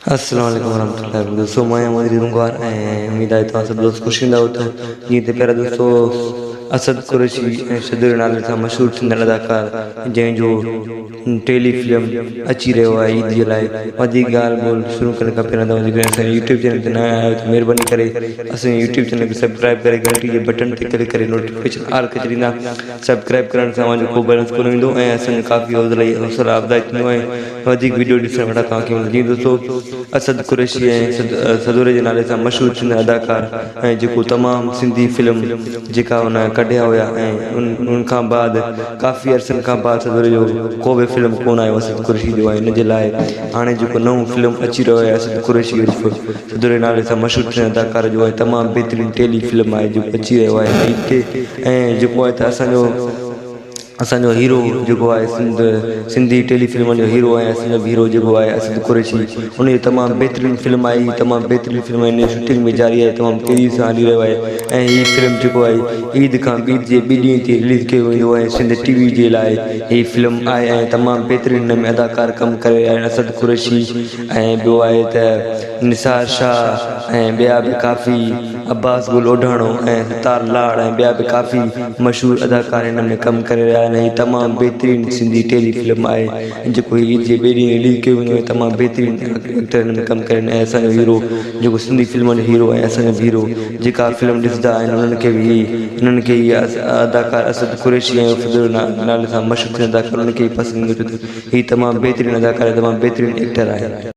अस्सलाम वालेकुम वरहमतुल्लाहि वबरकातुहू। दोस्तों मैं हमारी रुंगार उम्मीद है तो सब दोस्त खुशिंदा होता है। ये तो प्यारा दोस्तों असद कुरैशी सदर नाले सां मशहूर थियल अदाकार जंहिंजो टेली फिल्म अची रहियो आहे ईद जे लाइ। वधीक ॻाल्हि ॿोल शुरू करण खां पहिरियों तव्हां जेकॾहिं असांजे यूट्यूब चैनल ते नया आहियो त महिरबानी करे असांजे यूट्यूब चैनल खे सब्सक्राइब करे घंटी जे बटन ते क्लिक करे नोटिफिकेशन ऑल खे छॾींदा। सब्सक्राइब करण सां मुंहिंजो को बैलेंस कोन ईंदो ऐं असांजो काफ़ी हौसला अफ़ज़ाई थींदो ऐं वधीक वीडियो ॾिसण वटां तव्हांखे मिलंदी। दोस्तों असद कुरैशी सदोरे जे नाले सां मशहूर थियल अदाकार ऐं जेको तमामु सिंधी फिल्म जेका उन कढिया हुआ ऐं उन खां बाद काफ़ी अरसनि खां बाद सदोरे जो को बि फिल्म कोन आयो असद कुरैशी जो आहे। इन जे लाइ हाणे जेको नओं फिल्म अची रहियो आहे असद कुरैशी सदोरे नाले सां मशहूर थियल अदाकार जो आहे तमामु बहितरीनु टेली फिल्म आहे जेको अची रहियो आहे ईद ते। ऐं जेको आहे त असांजो हीरो जेको आहे सिंधी टेली फिल्म जो हीरो आहे असांजो हीरो जेको आहे असद कुरैशी उन जी तमामु बहितरीनु फिल्म आई तमामु बहितरीनु फिल्म इन जी शूटिंग में जारी आहे तमामु तेज़ी सां हली रहियो आहे। ऐं हीअ फिल्म जेको आहे ईद खां ईद जे ॿिए ॾींहं ते रिलीज़ कयो वेंदो आहे सिंध टीवी जे लाइ। हीअ फिल्म आहे ऐं तमामु बहितरीनु हिन में अदाकार कमु करे रहिया आहिनि असद कुरैशी ऐं ॿियो आहे त निसार शाह ऐं ॿिया बि काफ़ी अब्बास गुल ओढाणो ऐं सतार लाड़ ऐं ॿिया बि काफ़ी मशहूरु अदाकार हिन में कमु करे रहिया आहिनि। हीअ तमामु बहितरीनु सिंधी टेली फिल्म आहे जेको ईद जे ॿिए ॾींहुं रिलीज़ कयो वेंदो आहे। तमामु बहितरीनु एक्टर हिन में कमु करे ऐं असांजो हीरो जेको सिंधी फिल्म जो हीरो आहे असांजो हीरो जेका फिल्म ॾिसंदा आहिनि उन्हनि खे इहा अदाकार असद कुरैशी ऐं सदर नाले सां मशहूरु थियल अदाकार उन्हनि खे ई पसंदि ईंदो। हीअ तमामु बहितरीनु अदाकार तमामु बहितरीनु एक्टर आहे।